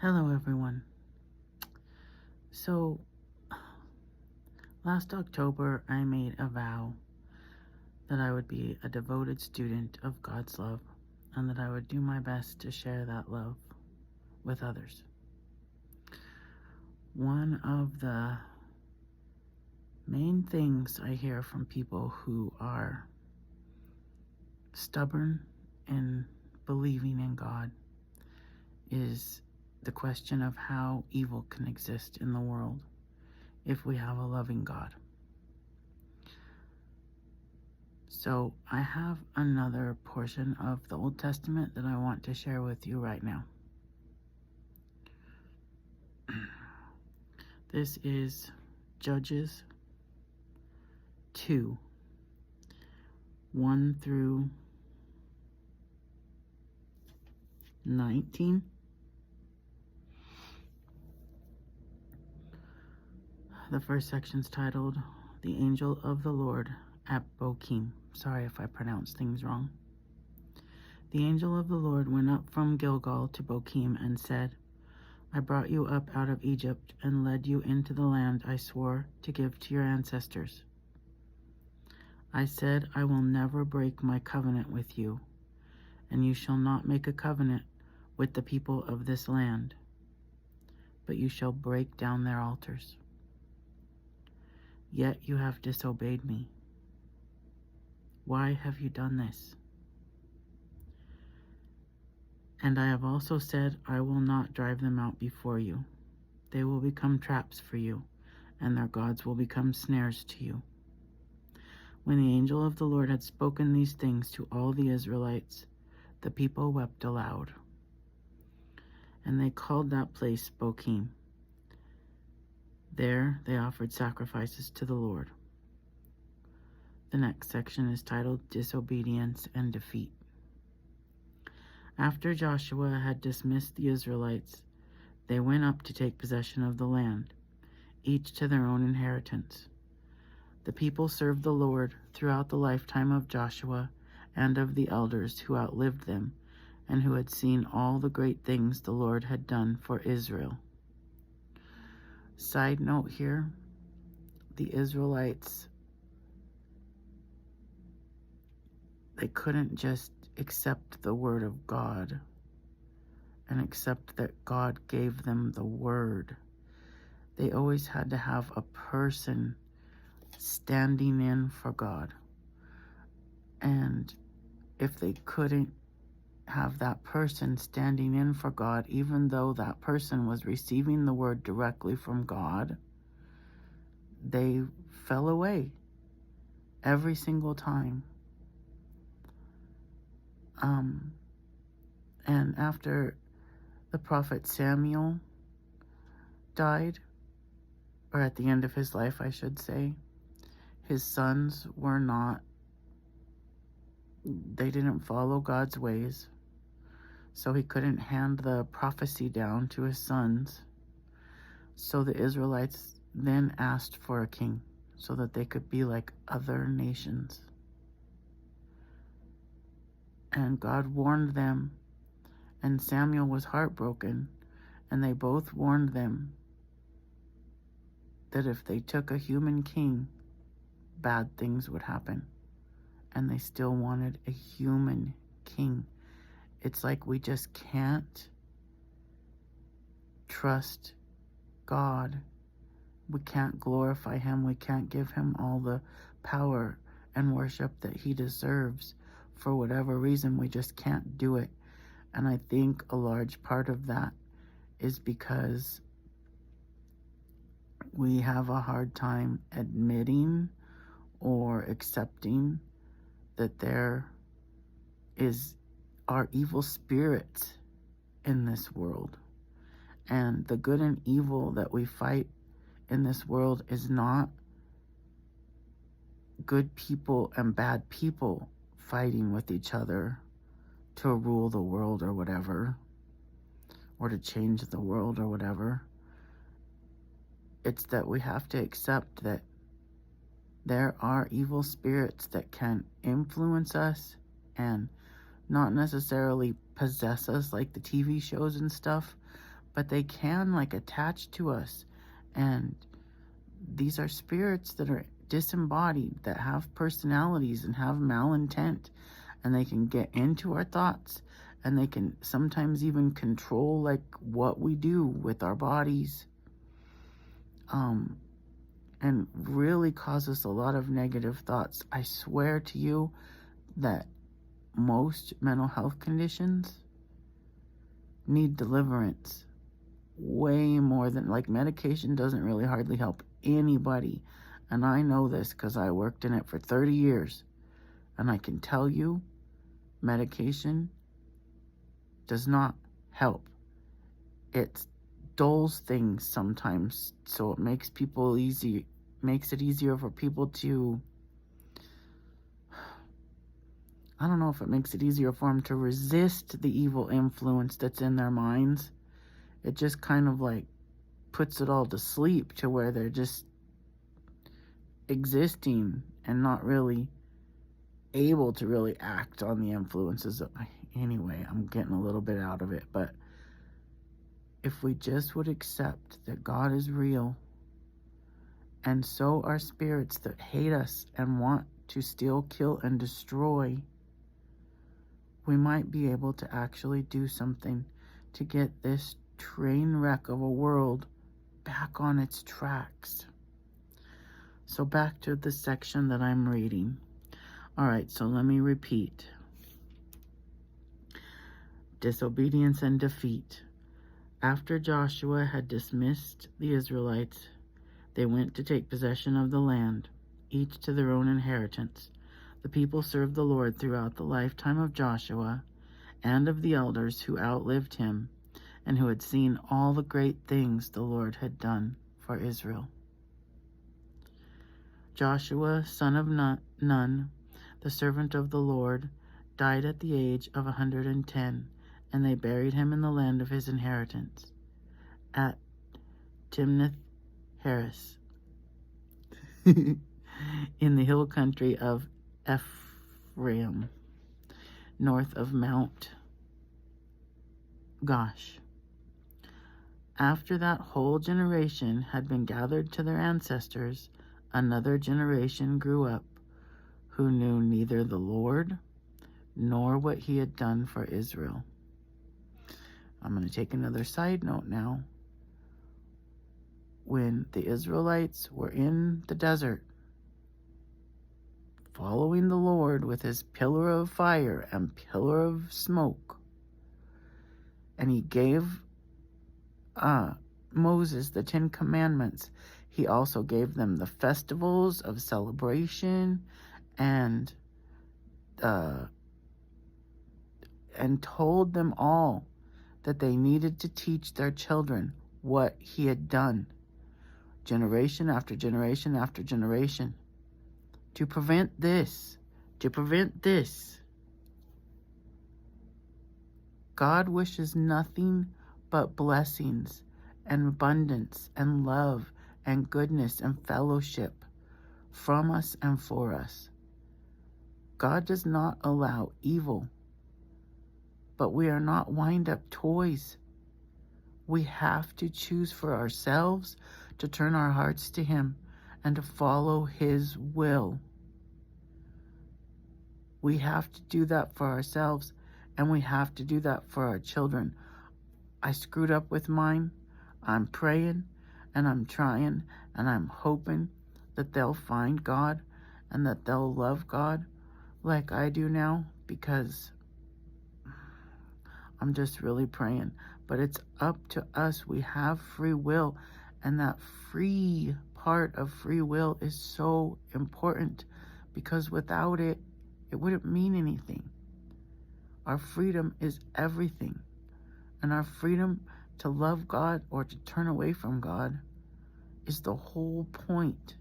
Hello, everyone. So, last October, I made a vow that I would be a devoted student of God's love and that I would do my best to share that love with others. One of the main things I hear from people who are stubborn in believing in God is the question of how evil can exist in the world if we have a loving God. So I have another portion of the Old Testament that I want to share with you right now. This is Judges 2, 1 through 19. The first section's titled, The Angel of the Lord at Bochim. Sorry if I pronounce things wrong. The angel of the Lord went up from Gilgal to Bochim and said, I brought you up out of Egypt and led you into the land I swore to give to your ancestors. I said, I will never break my covenant with you, and you shall not make a covenant with the people of this land, but you shall break down their altars. Yet you have disobeyed me. Why have you done this? And I have also said, I will not drive them out before you. They will become traps for you, and their gods will become snares to you. When the angel of the Lord had spoken these things to all the Israelites, the people wept aloud. And they called that place Bochim. There they offered sacrifices to the Lord. The next section is titled Disobedience and Defeat. After Joshua had dismissed the Israelites, they went up to take possession of the land, each to their own inheritance. The people served the Lord throughout the lifetime of Joshua and of the elders who outlived them and who had seen all the great things the Lord had done for Israel. Side note here, the Israelites, they couldn't just accept the word of God and accept that God gave them the word. They always had to have a person standing in for God. And if they couldn't have that person standing in for God, even though that person was receiving the word directly from God, they fell away every single time. And after the prophet Samuel died, or at the end of his life, I should say, his sons they didn't follow God's ways, so he couldn't hand the prophecy down to his sons. So the Israelites then asked for a king so that they could be like other nations. And God warned them, and Samuel was heartbroken, and they both warned them that if they took a human king, bad things would happen. And they still wanted a human king. It's like we just can't trust God. We can't glorify him. We can't give him all the power and worship that he deserves. For whatever reason, we just can't do it. And I think a large part of that is because we have a hard time admitting or accepting that there are evil spirits in this world. And the good and evil that we fight in this world is not good people and bad people fighting with each other to rule the world or whatever, or to change the world or whatever. It's that we have to accept that there are evil spirits that can influence us and not necessarily possess us like the TV shows and stuff, but they can like attach to us. And these are spirits that are disembodied, that have personalities and have malintent, and they can get into our thoughts, and they can sometimes even control like what we do with our bodies, and really cause us a lot of negative thoughts. I swear to you that most mental health conditions need deliverance way more than, like, medication doesn't really hardly help anybody. And I know this because I worked in it for 30 years. And I can tell you, medication does not help. It dulls things sometimes, so it makes it easier for people to, I don't know if it makes it easier for them to resist the evil influence that's in their minds. It just kind of like puts it all to sleep to where they're just existing and not really able to really act on the influences. Anyway, I'm getting a little bit out of it, but if we just would accept that God is real, and so are spirits that hate us and want to steal, kill, and destroy, we might be able to actually do something to get this train wreck of a world back on its tracks. So back to the section that I'm reading. All right, so let me repeat. Disobedience and defeat. After Joshua had dismissed the Israelites, they went to take possession of the land, each to their own inheritance. The people served the Lord throughout the lifetime of Joshua and of the elders who outlived him and who had seen all the great things the Lord had done for Israel. Joshua, son of Nun, the servant of the Lord, died at the age of 110, and they buried him in the land of his inheritance, at Timnath-Heres, in the hill country of Ephraim, north of Mount Gosh. After that whole generation had been gathered to their ancestors, another generation grew up who knew neither the Lord nor what he had done for Israel. I'm going to take another side note now. When the Israelites were in the desert, following the Lord with his pillar of fire and pillar of smoke, and he gave Moses the 10 Commandments, he also gave them the festivals of celebration and told them all that they needed to teach their children what he had done, generation after generation after generation. To prevent this, God wishes nothing but blessings and abundance and love and goodness and fellowship from us and for us. God does not allow evil, but we are not wind-up toys. We have to choose for ourselves to turn our hearts to him and to follow his will. We have to do that for ourselves, and we have to do that for our children. I screwed up with mine. I'm praying, and I'm trying, and I'm hoping that they'll find God and that they'll love God like I do now, because I'm just really praying. But it's up to us. We have free will, and that free part of free will is so important, because without it, it wouldn't mean anything. Our freedom is everything, and our freedom to love God or to turn away from God is the whole point.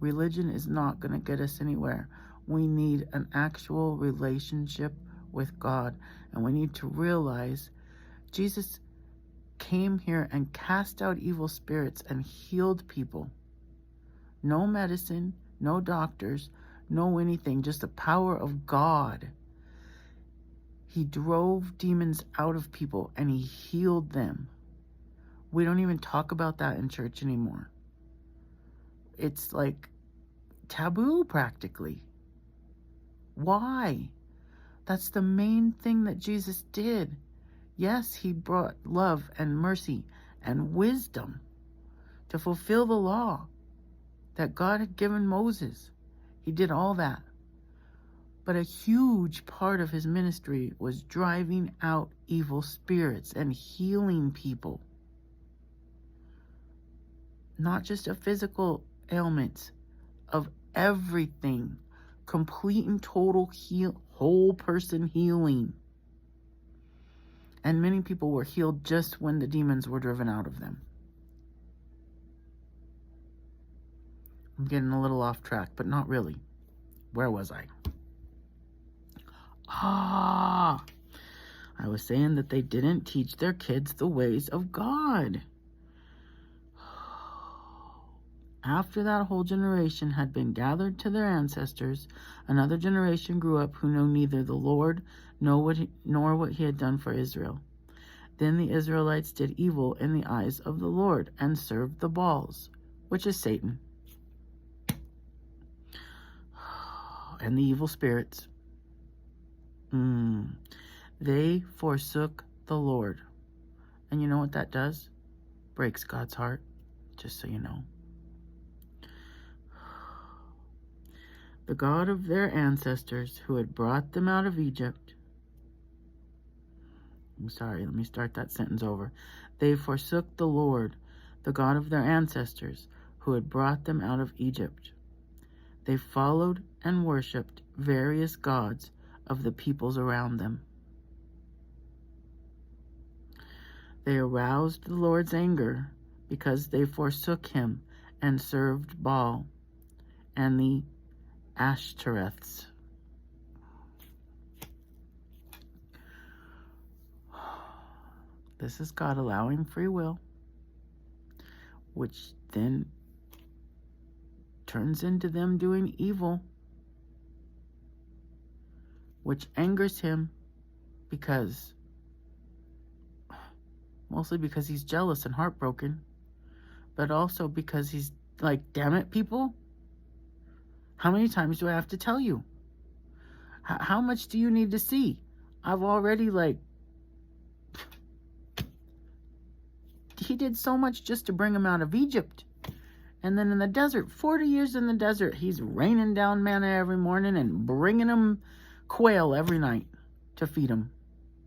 Religion is not going to get us anywhere. We need an actual relationship with God, and we need to realize Jesus came here and cast out evil spirits and healed people. No medicine, no doctors, no anything, just the power of God. He drove demons out of people and he healed them. We don't even talk about that in church anymore. It's like taboo practically. Why? That's the main thing that Jesus did. Yes, he brought love and mercy and wisdom to fulfill the law that God had given Moses. He did all that. But a huge part of his ministry was driving out evil spirits and healing people. Not just of physical ailments, of everything. Complete and total whole person healing. And many people were healed just when the demons were driven out of them. I'm getting a little off track, but not really. Where was I? I was saying that they didn't teach their kids the ways of God. After that whole generation had been gathered to their ancestors, another generation grew up who knew neither the Lord nor what he had done for Israel. Then the Israelites did evil in the eyes of the Lord and served the Baals, which is Satan, and the evil spirits. They forsook the Lord. And you know what that does? Breaks God's heart, just so you know. The God of their ancestors who had brought them out of Egypt. Let me start that sentence over. They forsook the Lord, the God of their ancestors who had brought them out of Egypt. They followed and worshipped various gods of the peoples around them. They aroused the Lord's anger because they forsook him and served Baal and the Ashtoreths. This is God allowing free will, which then turns into them doing evil, which angers him mostly because he's jealous and heartbroken, but also because he's like, damn it, people. How many times do I have to tell you? How much do you need to see? I've already he did so much just to bring him out of Egypt. And then in the desert, 40 years in the desert, he's raining down manna every morning and bringing them quail every night to feed them,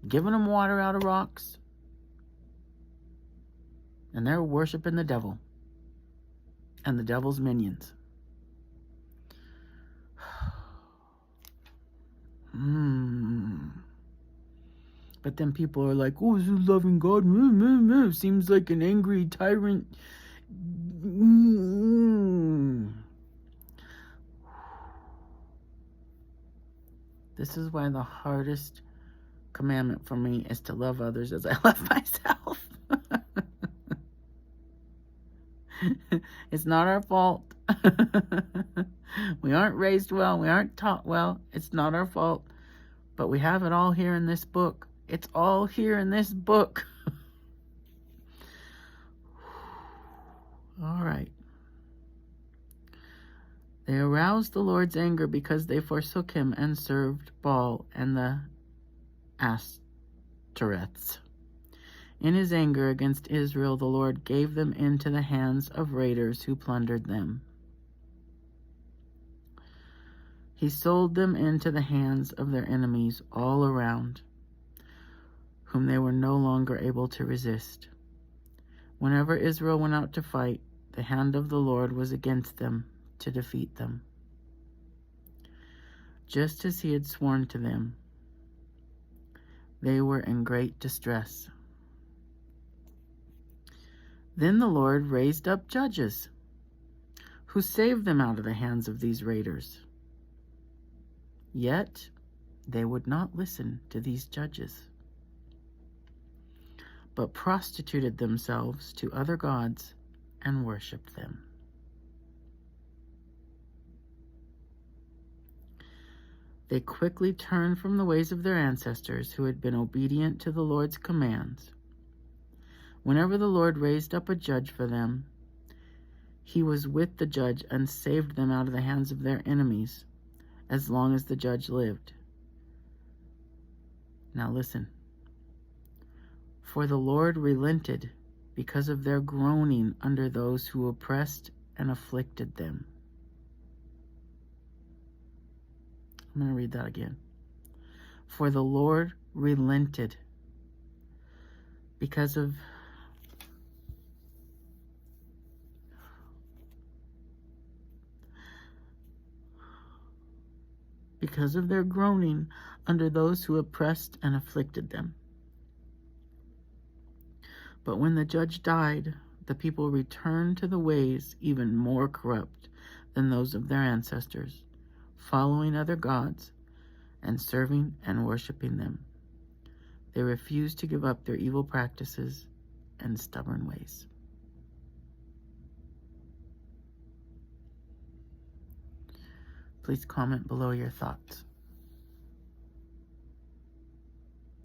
giving them water out of rocks. And they're worshiping the devil and the devil's minions. But then people are like, oh, is this loving God? Seems like an angry tyrant. This is why the hardest commandment for me is to love others as I love myself. It's not our fault. We aren't raised well. We aren't taught well. It's not our fault. But we have it all here in this book. It's all here in this book. All right. They aroused the Lord's anger because they forsook him and served Baal and the Ashtoreths. In his anger against Israel, the Lord gave them into the hands of raiders who plundered them. He sold them into the hands of their enemies all around, whom they were no longer able to resist. Whenever Israel went out to fight, the hand of the Lord was against them to defeat them, just as he had sworn to them. They were in great distress. Then the Lord raised up judges, who saved them out of the hands of these raiders. Yet they would not listen to these judges, but prostituted themselves to other gods and worshipped them. They quickly turned from the ways of their ancestors who had been obedient to the Lord's commands. Whenever the Lord raised up a judge for them, he was with the judge and saved them out of the hands of their enemies as long as the judge lived. Now listen. For the Lord relented because of their groaning under those who oppressed and afflicted them. I'm going to read that again. For the Lord relented because of their groaning under those who oppressed and afflicted them. But when the judge died, the people returned to the ways even more corrupt than those of their ancestors, following other gods and serving and worshiping them. They refused to give up their evil practices and stubborn ways. Please comment below your thoughts.